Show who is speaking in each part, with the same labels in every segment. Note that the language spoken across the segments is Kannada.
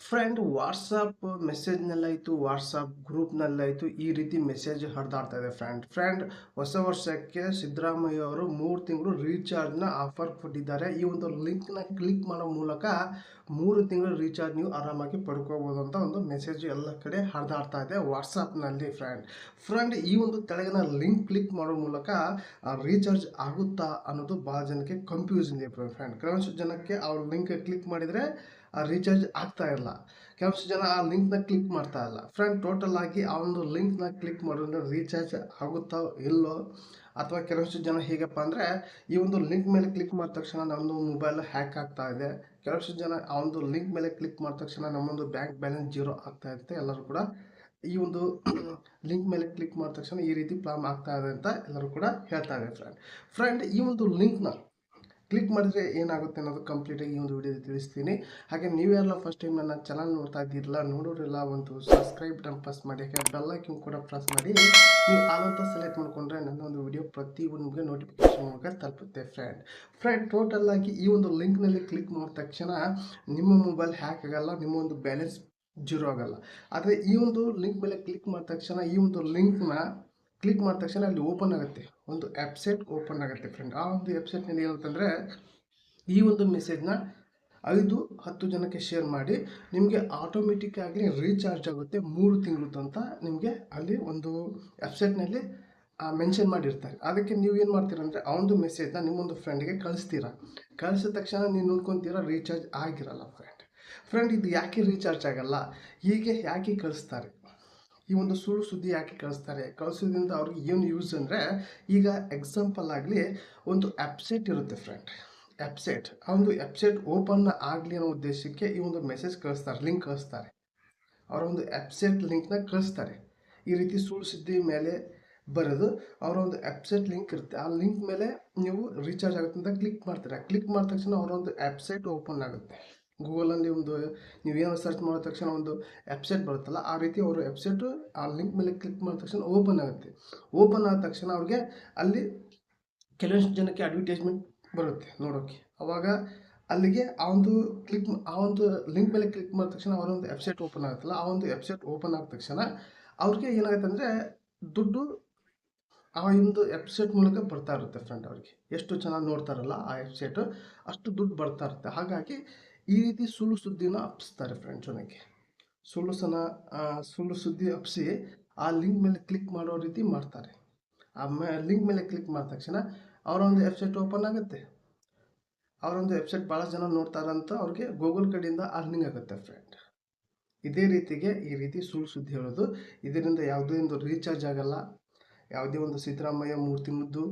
Speaker 1: ಫ್ರೆಂಡ್ ವಾಟ್ಸಪ್ ಮೆಸೇಜ್ನಲ್ಲಾಯಿತು, ವಾಟ್ಸಪ್ ಗ್ರೂಪ್ನಲ್ಲಾಯಿತು ಈ ರೀತಿ ಮೆಸೇಜ್ ಹರಿದಾಡ್ತಾ ಇದೆ ಫ್ರೆಂಡ್ ಹೊಸ ವರ್ಷಕ್ಕೆ ಸಿದ್ದರಾಮಯ್ಯ ಅವರು 3 ತಿಂಗಳು ರೀಚಾರ್ಜ್ನ ಆಫರ್ ಕೊಟ್ಟಿದ್ದಾರೆ. ಈ ಒಂದು ಲಿಂಕ್ನ ಕ್ಲಿಕ್ ಮಾಡೋ ಮೂಲಕ 3 ತಿಂಗಳು ರೀಚಾರ್ಜ್ ನೀವು ಆರಾಮಾಗಿ ಪಡ್ಕೋಬೋದು ಅಂತ ಒಂದು ಮೆಸೇಜ್ ಎಲ್ಲ ಕಡೆ ಹರಿದಾಡ್ತಾ ಇದೆ ವಾಟ್ಸಪ್ನಲ್ಲಿ. ಫ್ರೆಂಡ್ ಈ ಒಂದು ಕೆಳಗಿನ ಲಿಂಕ್ ಕ್ಲಿಕ್ ಮಾಡೋ ಮೂಲಕ ರೀಚಾರ್ಜ್ ಆಗುತ್ತಾ ಅನ್ನೋದು ಭಾಳ ಜನಕ್ಕೆ ಕನ್ಫ್ಯೂಷನ್ ಇದೆ ಫ್ರೆಂಡ್. ಕೆಲವೊಂದು ಜನಕ್ಕೆ ಆ ಲಿಂಕ್ ಕ್ಲಿಕ್ ಮಾಡಿದರೆ ರೀಚಾರ್ಜ್ ಆಗ್ತಾ ಇಲ್ಲ, ಕೆಲವಷ್ಟು ಜನ ಆ ಲಿಂಕ್ನ ಕ್ಲಿಕ್ ಮಾಡ್ತಾ ಇಲ್ಲ. ಫ್ರೆಂಡ್ ಟೋಟಲ್ ಆಗಿ ಆ ಒಂದು ಲಿಂಕ್ನ ಕ್ಲಿಕ್ ಮಾಡೋದ್ರೆ ರೀಚಾರ್ಜ್ ಆಗುತ್ತಾ ಇಲ್ಲೋ, ಅಥವಾ ಕೆಲವಷ್ಟು ಜನ ಹೇಗಪ್ಪ ಅಂದರೆ ಈ ಒಂದು ಲಿಂಕ್ ಮೇಲೆ ಕ್ಲಿಕ್ ಮಾಡಿದ ತಕ್ಷಣ ನಮ್ಮದು ಮೊಬೈಲ್ ಹ್ಯಾಕ್ ಆಗ್ತಾ ಇದೆ, ಕೆಲವಷ್ಟು ಜನ ಆ ಒಂದು ಲಿಂಕ್ ಮೇಲೆ ಕ್ಲಿಕ್ ಮಾಡಿದ ತಕ್ಷಣ ನಮ್ಮೊಂದು ಬ್ಯಾಂಕ್ ಬ್ಯಾಲೆನ್ಸ್ ಜೀರೋ ಆಗ್ತಾ ಇರುತ್ತೆ. ಎಲ್ಲರೂ ಕೂಡ ಈ ಒಂದು ಲಿಂಕ್ ಮೇಲೆ ಕ್ಲಿಕ್ ಮಾಡಿದ ತಕ್ಷಣ ಈ ರೀತಿ ಪ್ರಾಬ್ಲಮ್ ಆಗ್ತಾ ಇದೆ ಅಂತ ಎಲ್ಲರೂ ಕೂಡ ಹೇಳ್ತಾ ಇದ್ದಾರೆ. ಫ್ರೆಂಡ್ ಈ ಒಂದು ಲಿಂಕ್ನ ಕ್ಲಿಕ್ ಮಾಡಿದ್ರೆ ಏನಾಗುತ್ತೆ ಅನ್ನೋದು ಕಂಪ್ಲೀಟಾಗಿ ಈ ಒಂದು ವಿಡಿಯೋದಲ್ಲಿ ತಿಳಿಸ್ತೀನಿ. ಹಾಗೆ ನೀವೆಲ್ಲ ಫಸ್ಟ್ ಟೈಮ್ ನನ್ನ ಚಾನಲ್ ನೋಡ್ತಾ ಇದ್ದೀರಲ್ಲ, ನೋಡೋರಿಲ್ಲ ಒಂದು ಸಬ್ಸ್ಕ್ರೈಬ್ ಬಟನ್ ಪ್ರೆಸ್ ಮಾಡಿ, ಹಾಗೆ ಬೆಲ್ ಐಕಾನ್ ಕೂಡ ಪ್ರೆಸ್ ಮಾಡಿ. ನೀವು ಆಲ್ ಅಂತ ಸೆಲೆಕ್ಟ್ ಮಾಡಿಕೊಂಡ್ರೆ ನನ್ನ ಒಂದು ವಿಡಿಯೋ ಪ್ರತಿಯೊಂದು ನಿಮಗೆ ನೋಟಿಫಿಕೇಶನ್ ಮೂಲಕ ತಲುಪುತ್ತೆ. ಫ್ರೆಂಡ್ ಟೋಟಲ್ ಆಗಿ ಈ ಒಂದು ಲಿಂಕ್ನಲ್ಲಿ ಕ್ಲಿಕ್ ಮಾಡಿದ ತಕ್ಷಣ ನಿಮ್ಮ ಮೊಬೈಲ್ ಹ್ಯಾಕ್ ಆಗಲ್ಲ, ನಿಮ್ಮ ಒಂದು ಬ್ಯಾಲೆನ್ಸ್ ಜೀರೋ ಆಗಲ್ಲ. ಆದರೆ ಈ ಒಂದು ಲಿಂಕ್ ಮೇಲೆ ಕ್ಲಿಕ್ ಮಾಡಿದ ತಕ್ಷಣ ಈ ಒಂದು ಲಿಂಕ್ನ ಕ್ಲಿಕ್ ಮಾಡಿದ ತಕ್ಷಣ ಅಲ್ಲಿ ಓಪನ್ ಆಗುತ್ತೆ, ಒಂದು ವೆಬ್ಸೈಟ್ ಓಪನ್ ಆಗುತ್ತೆ ಫ್ರೆಂಡ್. ಆ ಒಂದು ವೆಬ್ಸೈಟ್ನಲ್ಲಿ ಏನಂತಂದರೆ ಈ ಒಂದು ಮೆಸೇಜ್ನ 5-10 ಜನಕ್ಕೆ ಶೇರ್ ಮಾಡಿ, ನಿಮಗೆ ಆಟೋಮೆಟಿಕ್ ಆಗಿ ರೀಚಾರ್ಜ್ ಆಗುತ್ತೆ 3 ತಿಂಗಳು ಅಂತ ನಿಮಗೆ ಅಲ್ಲಿ ಒಂದು ವೆಬ್ಸೈಟ್ನಲ್ಲಿ ಮೆನ್ಷನ್ ಮಾಡಿರ್ತಾರೆ. ಅದಕ್ಕೆ ನೀವು ಏನು ಮಾಡ್ತೀರ ಅಂದರೆ ಆ ಒಂದು ಮೆಸೇಜ್ನ ನಿಮ್ಮೊಂದು ಫ್ರೆಂಡ್ಗೆ ಕಳಿಸ್ತೀರಾ. ಕಳಿಸಿದ ತಕ್ಷಣ ನೀವು ನೋಡ್ಕೊತೀರಾ ರೀಚಾರ್ಜ್ ಆಗಿರಲ್ಲ ಫ್ರೆಂಡ್. ಇದು ಯಾಕೆ ರೀಚಾರ್ಜ್ ಆಗಲ್ಲ, ಹೀಗೆ ಯಾಕೆ ಕಳಿಸ್ತಾರೆ, ಈ ಒಂದು ಸುಳ್ಳು ಸುದ್ದಿ ಯಾಕೆ ಕಳಿಸ್ತಾರೆ, ಕಳಿಸೋದ್ರಿಂದ ಅವ್ರಿಗೆ ಏನು ಯೂಸ್ ಅಂದರೆ, ಈಗ ಎಕ್ಸಾಂಪಲ್ ಆಗಲಿ ಒಂದು ವೆಬ್ಸೈಟ್ ಇರುತ್ತೆ ಫ್ರೆಂಡ್, ವೆಬ್ಸೈಟ್ ಆ ಒಂದು ವೆಬ್ಸೈಟ್ ಓಪನ್ ಆಗಲಿ ಅನ್ನೋ ಉದ್ದೇಶಕ್ಕೆ ಈ ಒಂದು ಮೆಸೇಜ್ ಕಳಿಸ್ತಾರೆ, ಲಿಂಕ್ ಕಳಿಸ್ತಾರೆ, ಅವರ ಒಂದು ವೆಬ್ಸೈಟ್ ಲಿಂಕ್ನ ಕಳಿಸ್ತಾರೆ. ಈ ರೀತಿ ಸುಳ್ಳು ಸುದ್ದಿ ಮೇಲೆ ಬರೆದು ಅವರ ಒಂದು ವೆಬ್ಸೈಟ್ ಲಿಂಕ್ ಇರುತ್ತೆ, ಆ ಲಿಂಕ್ ಮೇಲೆ ನೀವು ರೀಚಾರ್ಜ್ ಆಗುತ್ತೆ ಅಂತ ಕ್ಲಿಕ್ ಮಾಡ್ತೀರಾ. ಕ್ಲಿಕ್ ಮಾಡಿದ ತಕ್ಷಣ ಅವರ ಒಂದು ವೆಬ್ಸೈಟ್ ಓಪನ್ ಆಗುತ್ತೆ. ಗೂಗಲಲ್ಲಿ ಒಂದು ನೀವೇನೋ ಸರ್ಚ್ ಮಾಡಿದ ತಕ್ಷಣ ಒಂದು ವೆಬ್ಸೈಟ್ ಬರುತ್ತಲ್ಲ, ಆ ರೀತಿ ಅವರು ವೆಬ್ಸೈಟು ಆ ಲಿಂಕ್ ಮೇಲೆ ಕ್ಲಿಕ್ ಮಾಡಿದ ತಕ್ಷಣ ಓಪನ್ ಆಗುತ್ತೆ. ಓಪನ್ ಆದ ತಕ್ಷಣ ಅವ್ರಿಗೆ ಅಲ್ಲಿ ಕೆಲವಷ್ಟು ಜನಕ್ಕೆ ಅಡ್ವರ್ಟೈಸ್ಮೆಂಟ್ ಬರುತ್ತೆ ನೋಡೋಕ್ಕೆ. ಆವಾಗ ಅಲ್ಲಿಗೆ ಆ ಒಂದು ಲಿಂಕ್ ಮೇಲೆ ಕ್ಲಿಕ್ ಮಾಡಿದ ತಕ್ಷಣ ಅವರ ಒಂದು ವೆಬ್ಸೈಟ್ ಓಪನ್ ಆಗುತ್ತಲ್ಲ, ಆ ಒಂದು ವೆಬ್ಸೈಟ್ ಓಪನ್ ಆದ ತಕ್ಷಣ ಅವ್ರಿಗೆ ಏನಾಗುತ್ತೆ ಅಂದರೆ ದುಡ್ಡು ಆ ಒಂದು ವೆಬ್ಸೈಟ್ ಮೂಲಕ ಬರ್ತಾ ಇರುತ್ತೆ ಫ್ರೆಂಡ್. ಅವ್ರಿಗೆ ಎಷ್ಟು ಚೆನ್ನಾಗಿ ನೋಡ್ತಾರಲ್ಲ ಆ ವೆಬ್ಸೈಟು, ಅಷ್ಟು ದುಡ್ಡು ಬರ್ತಾ ಇರುತ್ತೆ. ಹಾಗಾಗಿ ಈ ರೀತಿ ಸುಳ್ಳು ಸುದ್ದಿನ ಹಬ್ಸ್ತಾರೆ ಫ್ರೆಂಡ್ ಜನಕ್ಕೆ. ಸುಳ್ಳು ಸುದ್ದಿ ಹಬ್ಸಿ ಆ ಲಿಂಕ್ ಮೇಲೆ ಕ್ಲಿಕ್ ಮಾಡೋ ರೀತಿ ಮಾಡ್ತಾರೆ. ಲಿಂಕ್ ಮೇಲೆ ಕ್ಲಿಕ್ ಮಾಡಿದ ತಕ್ಷಣ ಅವರ ಒಂದು ವೆಬ್ಸೈಟ್ ಓಪನ್ ಆಗುತ್ತೆ, ಅವರ ಒಂದು ವೆಬ್ಸೈಟ್ ಭಾಳ ಜನ ನೋಡ್ತಾರಂತ ಅವ್ರಿಗೆ ಗೂಗಲ್ ಕಡೆಯಿಂದ ಅರ್ನಿಂಗ್ ಆಗುತ್ತೆ ಫ್ರೆಂಡ್. ಇದೇ ರೀತಿಗೆ ಈ ರೀತಿ ಸುಳ್ಳು ಸುದ್ದಿ ಹೇಳೋದು, ಇದರಿಂದ ಯಾವುದೇ ಒಂದು ರೀಚಾರ್ಜ್ ಆಗಲ್ಲ, ಯಾವುದೇ ಒಂದು ಸಿದ್ದರಾಮಯ್ಯ 3 ತಿಂಗಳದ್ದು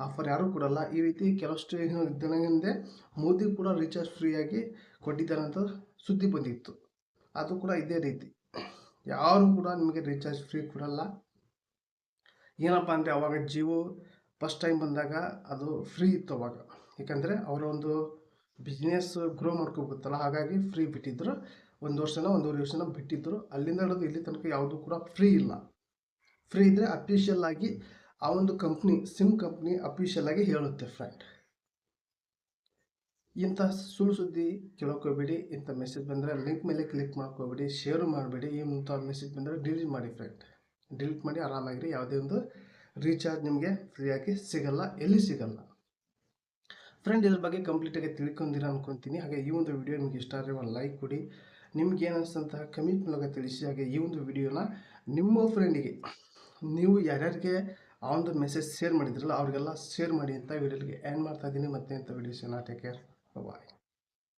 Speaker 1: ಆಫರ್ ಯಾರೂ ಕೊಡಲ್ಲ. ಈ ರೀತಿ ಕೆಲವಷ್ಟು ದಿನ ಹಿಂದೆ ಮೋದಿ ಕೂಡ ರೀಚಾರ್ಜ್ ಫ್ರೀಯಾಗಿ ಕೊಟ್ಟಿದ್ದಾರೆ ಅಂತ ಸುದ್ದಿ ಬಂದಿತ್ತು. ಅದು ಕೂಡ ಇದೇ ರೀತಿ, ಯಾರು ಕೂಡ ನಿಮಗೆ ರೀಚಾರ್ಜ್ ಫ್ರೀ ಕೊಡಲ್ಲ. ಏನಪ್ಪ ಅಂದರೆ ಅವಾಗ ಜಿಯೋ ಫಸ್ಟ್ ಟೈಮ್ ಬಂದಾಗ ಅದು ಫ್ರೀ ಇತ್ತು ಅವಾಗ, ಯಾಕಂದರೆ ಅವರ ಒಂದು ಬಿಸ್ನೆಸ್ ಗ್ರೋ ಮಾಡ್ಕೋಬೇಕಲ್ಲ, ಹಾಗಾಗಿ ಫ್ರೀ ಬಿಟ್ಟಿದ್ದರು. 1 ವರ್ಷನ 1.5 ವರ್ಷನ ಬಿಟ್ಟಿದ್ದರು. ಅಲ್ಲಿಂದ ಹಿಡಿದು ಇಲ್ಲಿ ತನಕ ಯಾವುದೂ ಕೂಡ ಫ್ರೀ ಇಲ್ಲ. ಫ್ರೀ ಇದ್ದರೆ ಅಫಿಷಿಯಲ್ ಆಗಿ ಆ ಒಂದು ಕಂಪ್ನಿ, ಸಿಮ್ ಕಂಪ್ನಿ ಅಫಿಷಿಯಲ್ ಆಗಿ ಹೇಳುತ್ತೆ ಫ್ರೆಂಡ್. ಇಂಥ ಸುಳ್ಳು ಸುದ್ದಿ ಕೇಳೋಕೋಬೇಡಿ. ಇಂಥ ಮೆಸೇಜ್ ಬಂದರೆ ಲಿಂಕ್ ಮೇಲೆ ಕ್ಲಿಕ್ ಮಾಡ್ಕೋಬೇಡಿ, ಶೇರು ಮಾಡಬೇಡಿ. ಇಂಥ ಮೆಸೇಜ್ ಬಂದರೆ ಡಿಲೀಟ್ ಮಾಡಿ ಫ್ರೆಂಡ್, ಡಿಲೀಟ್ ಮಾಡಿ ಆರಾಮಾಗಿರಿ. ಯಾವುದೇ ಒಂದು ರೀಚಾರ್ಜ್ ನಿಮಗೆ ಫ್ರೀಯಾಗಿ ಸಿಗಲ್ಲ, ಎಲ್ಲಿ ಸಿಗಲ್ಲ ಫ್ರೆಂಡ್. ಇದ್ರ ಬಗ್ಗೆ ಕಂಪ್ಲೀಟಾಗಿ ತಿಳ್ಕೊಂಡಿರ ಅನ್ಕೊತೀನಿ. ಹಾಗೆ ಈ ಒಂದು ವಿಡಿಯೋ ನಿಮಗೆ ಇಷ್ಟ ಆದರೆ ಒಂದು ಲೈಕ್ ಕೊಡಿ, ನಿಮ್ಗೆ ಏನು ಅನಿಸ್ತಂತಹ ಕಮೆಂಟ್ ಮೂಲಕ ತಿಳಿಸಿ. ಹಾಗೆ ಈ ಒಂದು ವಿಡಿಯೋನ ನಿಮ್ಮ ಫ್ರೆಂಡಿಗೆ, ನೀವು ಯಾರ್ಯಾರಿಗೆ ಆ ಒಂದು ಮೆಸೇಜ್ ಶೇರ್ ಮಾಡಿದ್ರಲ್ಲ ಅವ್ರಿಗೆಲ್ಲ ಶೇರ್ ಮಾಡಿ ಅಂತ ವಿಡಿಯೋಗೆ ಎಂಡ್ ಮಾಡ್ತಾ ಇದ್ದೀನಿ. ಮತ್ತೆ ಇಂಥ ವಿಡಿಯೋಸ್ ಟೇಕ್ ಕೇರ್, ಬಾಯ್.